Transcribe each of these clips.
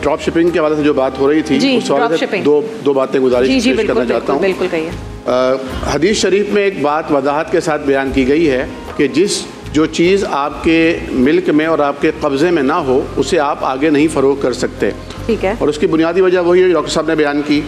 Drop shipping के हवाले से जो बात हो रही थी उस हवाले से दो बातें गुजारिश करना चाहता हूँ। बिल्कुल कहिए। हदीस शरीफ में एक बात वजाहत के साथ बयान की गई है कि जो चीज़ आपके मिल्क में और आपके कब्ज़े में ना हो उसे आप आगे नहीं फ़रोग़ कर सकते। ठीक है। और उसकी बुनियादी वजह वही है डॉक्टर साहब ने बयान की,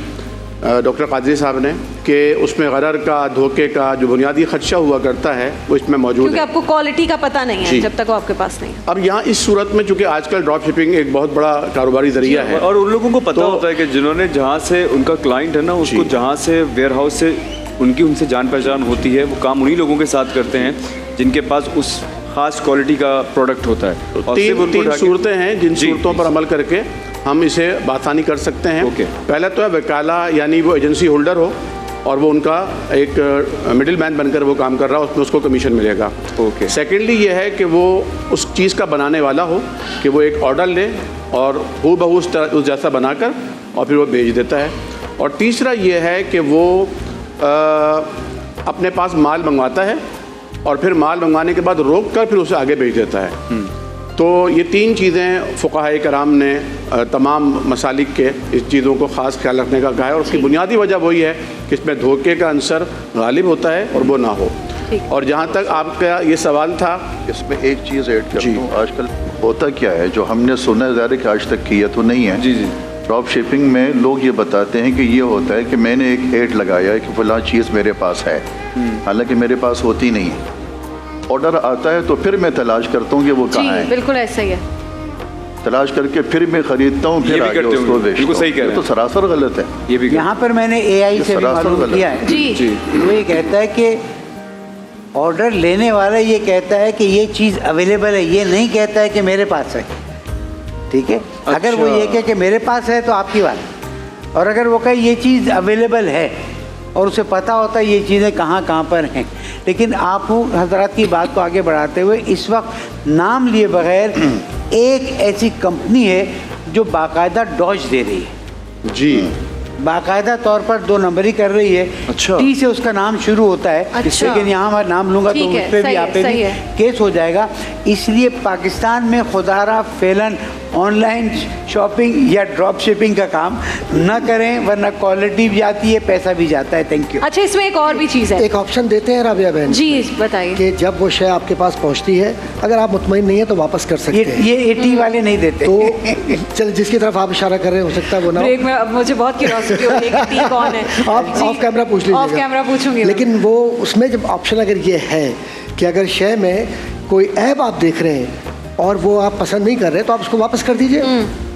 डॉक्टर कादरी साहब ने, कि उसमें गरर का, धोखे का जो बुनियादी खदशा हुआ करता है वो इसमें मौजूद है, क्योंकि आपको क्वालिटी का पता नहीं है जब तक वो आपके पास नहीं है। अब यहाँ इस सूरत में चूँकि आजकल ड्रॉप शिपिंग एक बहुत बड़ा कारोबारी जरिया है और उन लोगों को पता होता है कि जिन्होंने जहाँ से उनका क्लाइंट है ना, उसको जहाँ से वेयर हाउस से उनसे जान पहचान होती है, वो काम उन्हीं लोगों के साथ करते हैं जिनके पास उस खास क्वालिटी का प्रोडक्ट होता है। तो तीन सूरतें हैं जिन सूरतों पर अमल करके हम इसे बासानी कर सकते हैं। पहला तो है वकाला, यानी वो एजेंसी होल्डर हो और वो उनका एक मिडिल मैन बनकर वो काम कर रहा हो, उसमें उसको कमीशन मिलेगा। सेकेंडली ये है कि वो उस चीज़ का बनाने वाला हो कि वो एक ऑर्डर ले और हूबहू उस जैसा बनाकर और फिर वो बेच देता है। और तीसरा ये है कि वो अपने पास माल मंगवाता है और फिर माल मंगवाने के बाद रोक कर फिर उसे आगे भेज देता है। तो ये तीन चीज़ें फ़ुक़हाए कराम ने तमाम मसालिक के इस चीज़ों को ख़ास ख्याल रखने का कहा है और उसकी बुनियादी वजह वही है कि इसमें धोखे का अंसर गालिब होता है और वो ना हो। और जहाँ तक आपका ये सवाल था, इसमें एक चीज़ ऐड कर दूँ, आजकल होता क्या है जो हमने सुना है, ज़ाहिर कि आज तक किया तो नहीं है। ड्रॉप शिपिंग में लोग ये बताते हैं कि ये होता है कि मैंने एक एड लगाया है कि फ़लाँ चीज़ मेरे पास है, हालांकि मेरे पास होती नहीं है। ऑर्डर आता है तो फिर मैं तलाश करता हूँ कि वो कहाँ है। बिल्कुल ऐसा ही है। तलाश करके फिर मैं ख़रीदता हूँ, फिर आगे उसको बेचता हूँ। तो सरासर गलत है। ये भी यहाँ पर मैंने AI से भी मालूम किया है। वो ये कहता है कि ऑर्डर लेने वाला ये कहता है कि ये चीज़ अवेलेबल है, ये नहीं कहता है कि मेरे पास है। ठीक है। अगर वो ये कहे कि मेरे पास है तो आपकी बात, और अगर वो कहे ये चीज़ अवेलेबल है और उसे पता होता है ये चीज़ें कहाँ पर हैं। लेकिन आप हजरात की बात को आगे बढ़ाते हुए इस वक्त नाम लिए बगैर एक ऐसी कंपनी है जो बाकायदा डॉज दे रही है। जी, बाकायदा तौर पर 2 नंबरी कर रही है। अच्छा। टी से उसका नाम शुरू होता है। अच्छा। लेकिन यहाँ मैं नाम लूँगा तो उस पर भी आप पे भी केस हो जाएगा। इसलिए पाकिस्तान में खुदारा फेलन ऑनलाइन शॉपिंग या ड्रॉप शिपिंग का काम न करें, वरना क्वालिटी भी जाती है, पैसा भी जाता है। Thank you. अच्छा, इसमें एक और भी चीज़ है, एक ऑप्शन देते हैं राबिया बहन जी, बताइए, कि जब वो शय आपके पास पहुंचती है, अगर आप मुतमईन नहीं है तो वापस कर सकते हैं। ये एटी वाले नहीं देते। तो चल, जिसकी तरफ आप इशारा कर रहे हो सकता है वो ना। ब्रेक में अब मुझे बहुत क्यूरियोसिटी हो रही है कि टी कौन है। आप ऑफ कैमरा पूछ लीजिएगा। ऑफ कैमरा पूछूंगी। लेकिन वो उसमें जब ऑप्शन अगर ये है कि अगर शय में कोई ऐब आप देख रहे हैं और वो आप पसंद नहीं कर रहे तो आप उसको वापस कर दीजिए,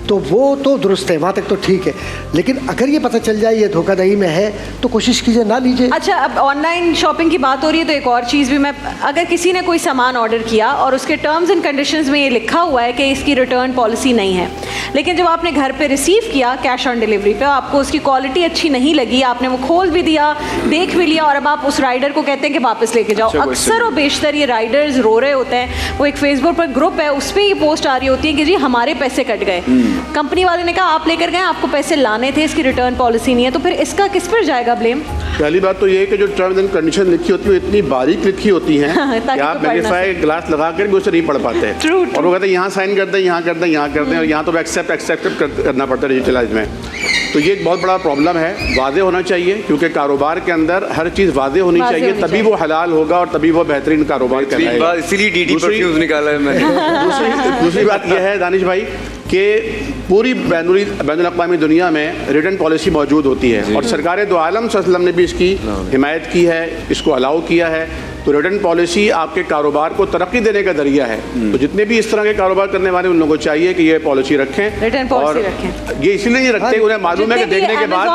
तो वो तो दुरुस्त है, वहाँ तक तो ठीक है। लेकिन अगर ये पता चल जाए ये धोखाधड़ी में है तो कोशिश कीजिए ना लीजिए। अच्छा, अब ऑनलाइन शॉपिंग की बात हो रही है तो एक और चीज़ भी, मैं अगर किसी ने कोई सामान ऑर्डर किया और उसके टर्म्स एंड कंडीशंस में ये लिखा हुआ है कि इसकी रिटर्न पॉलिसी नहीं है, लेकिन जब आपने घर पे रिसीव किया कैश ऑन डिलीवरी पे, आपको उसकी क्वालिटी अच्छी नहीं लगी, आपने वो खोल भी दिया, देख भी लिया और अब आप उस राइडर को कहते हैं कि वापस लेके जाओ। अक्सर और बेशतर ये राइडर्स रो रहे होते हैं। वो एक फेसबुक पर ग्रुप है, उस पर ये पोस्ट आ रही होती है कि जी हमारे पैसे कट गए, कंपनी वाले ने कहा आप लेकर गए, आपको पैसे लाने थे, इसकी रिटर्न पॉलिसी नहीं है। तो फिर इसका किस पर जाएगा ब्लेम? पहली बात तो ये है कि जो टर्म्स एंड कंडीशन लिखी होती है इतनी बारीक लिखी होती हैं कि आप मैग्नीफाई ग्लास लगा कर भी उसे नहीं पढ़ पाते हैं। और वो कहते हैं यहाँ साइन कर दें, यहाँ कर दें, यहाँ कर दें, और यहाँ तो एक्सेप्ट करना पड़ता है डिजिटलाइज में। तो ये एक बहुत बड़ा प्रॉब्लम है। वाज़ेह होना चाहिए, क्योंकि कारोबार के अंदर हर चीज़ वाज़ेह होनी चाहिए, तभी वो हलाल होगा और तभी वो बेहतरीन कारोबार कहलाएगा। इसीलिए डीडी परफ्यूम्स निकाला है मैंने। दूसरी बात यह है दानिश भाई कि पूरी बैनुल-अक़वामी दुनिया में रिटर्न पॉलिसी मौजूद होती है और सरकार दो आलम सल्लल्लाहु अलैहि वसल्लम ने भी इसकी हिमायत की है, इसको अलाउ किया है। तो रिटर्न पॉलिसी आपके कारोबार को तरक्की देने का जरिया है। तो जितने भी इस तरह के कारोबार करने वाले उन लोगों को चाहिए कि ये पॉलिसी रखें, रिटर्न पॉलिसी रखें। ये इसलिए नहीं रखते, उन्हें मालूम है कि देखने के बाद